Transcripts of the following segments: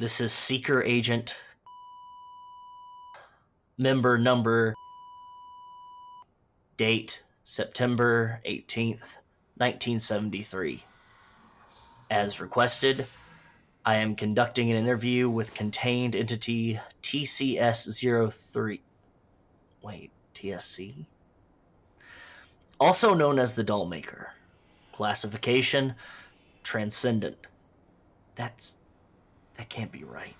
This is Seeker Agent member number, date September 18th, 1973. As requested, I am conducting an interview with contained entity TCS03. Wait, TSC? Also known as the Dollmaker. Classification, transcendent. That can't be right.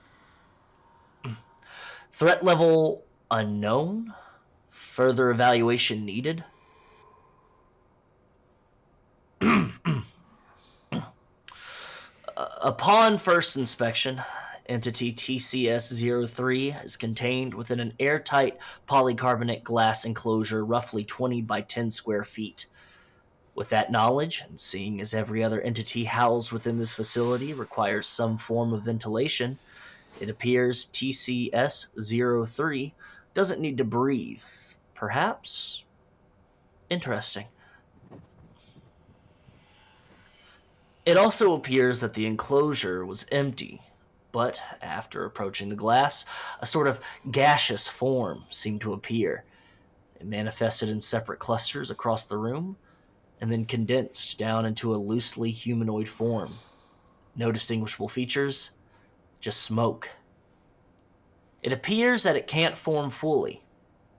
Threat level unknown. Further evaluation needed. Upon first inspection, entity TCS03 is contained within an airtight polycarbonate glass enclosure roughly 20 by 10 square feet. With that knowledge, and seeing as every other entity housed within this facility requires some form of ventilation, it appears TCS03 doesn't need to breathe. Perhaps? Interesting. It also appears that the enclosure was empty, but after approaching the glass, a sort of gaseous form seemed to appear. It manifested in separate clusters across the room, and then condensed down into a loosely humanoid form. No distinguishable features, just smoke. It appears that it can't form fully,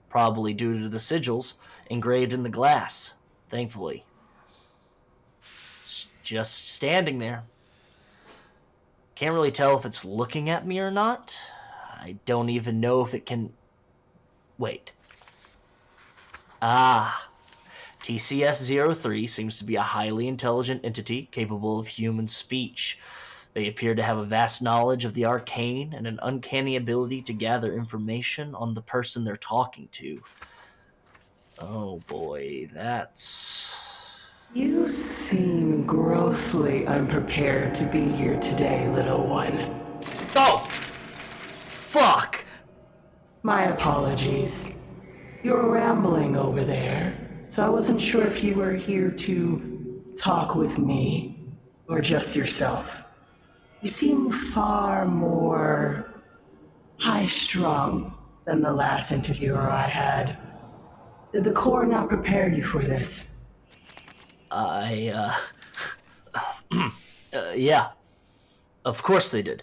probably due to the sigils engraved in the glass, thankfully. It's just standing there. Can't really tell if it's looking at me or not. I don't even know if it can... Wait. TCS03 seems to be a highly intelligent entity capable of human speech. They appear to have a vast knowledge of the arcane and an uncanny ability to gather information on the person they're talking to. Oh boy, that's... You seem grossly unprepared to be here today, little one. Oh! Fuck! My apologies. You're rambling over there, so I wasn't sure if you were here to talk with me, or just yourself. You seem far more high-strung than the last interviewer I had. Did the Corps not prepare you for this? Yeah. Of course they did.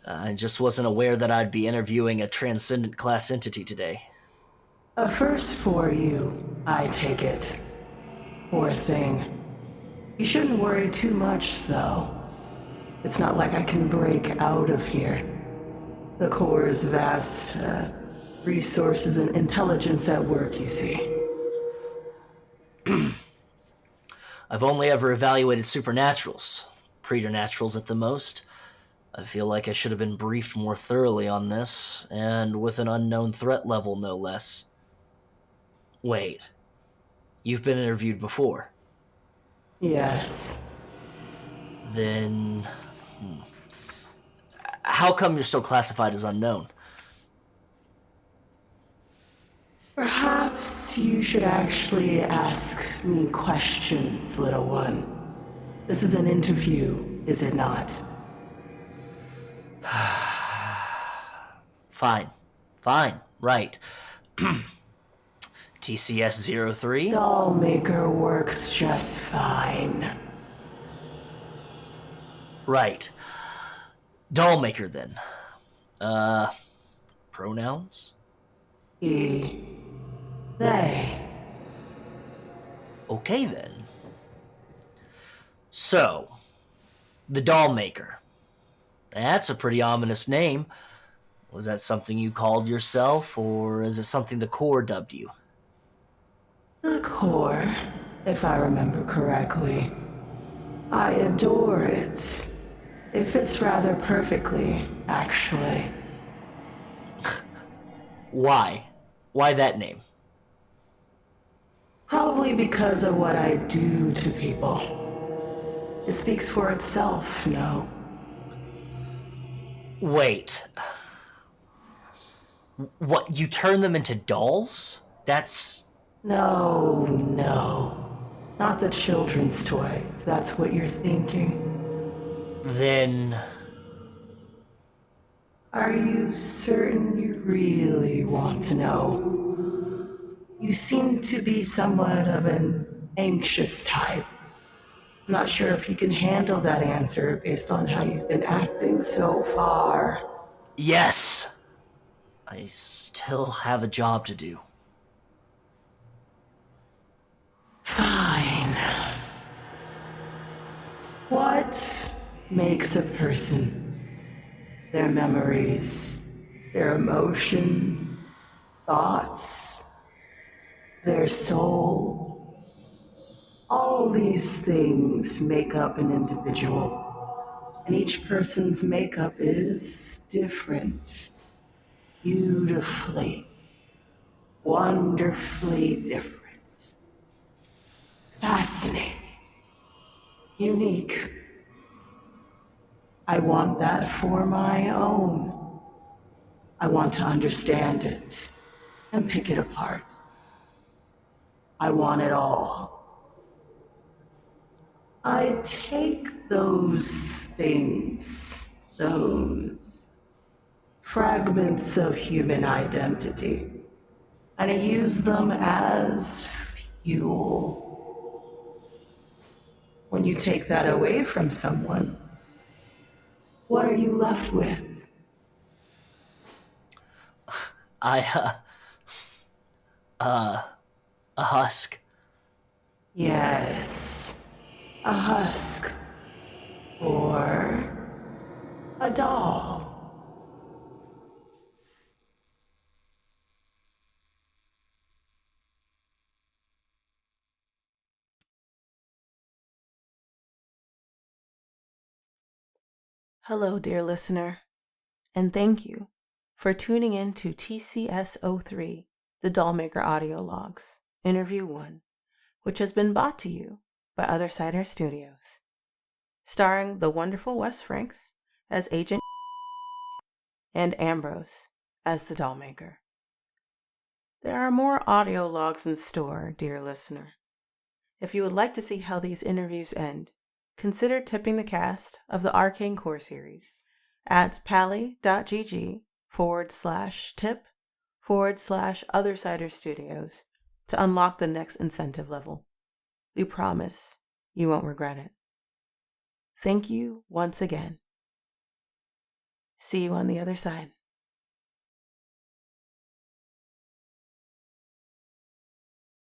I just wasn't aware that I'd be interviewing a transcendent class entity today. A first for you, I take it. Poor thing. You shouldn't worry too much, though. It's not like I can break out of here. The Corps' vast resources and intelligence at work, you see. I've only ever evaluated supernaturals, preternaturals at the most. I feel like I should have been briefed more thoroughly on this, and with an unknown threat level, no less. Wait, you've been interviewed before? Yes. Then... How come you're still classified as unknown? Perhaps you should actually ask me questions, little one. This is an interview, is it not? Fine, right. TCS03? Dollmaker works just fine. Right. Dollmaker, then. Pronouns? He... they... Okay, then. So, the Dollmaker. That's a pretty ominous name. Was that something you called yourself, or is it something the Corps dubbed you? The Corps, if I remember correctly. I adore it. It fits rather perfectly, actually. Why? Why that name? Probably because of what I do to people. It speaks for itself, no? Wait. What, you turn them into dolls? That's... No. Not the children's toy, if that's what you're thinking. Then... Are you certain you really want to know? You seem to be somewhat of an anxious type. I'm not sure if you can handle that answer based on how you've been acting so far. Yes! I still have a job to do. Fine. What makes a person? Their memories, their emotion, thoughts, their soul. All these things make up an individual, and each person's makeup is different. Beautifully, wonderfully different. Fascinating, unique. I want that for my own. I want to understand it and pick it apart. I want it all. I take those things, those fragments of human identity, and I use them as fuel. When you take that away from someone, what are you left with? I, uh, a husk. Yes, a husk or a doll. Hello, dear listener, and thank you for tuning in to TCS03, the Dollmaker audio logs, interview 1, which has been brought to you by Othersider Studios, starring the wonderful Wes Franks as Agent and Ambrose as the Dollmaker. There are more audio logs in store, dear listener. If you would like to see how these interviews end, consider tipping the cast of the Arcane Corps series at pally.gg/tip/Othersider Studios to unlock the next incentive level. We promise you won't regret it. Thank you once again. See you on the other side.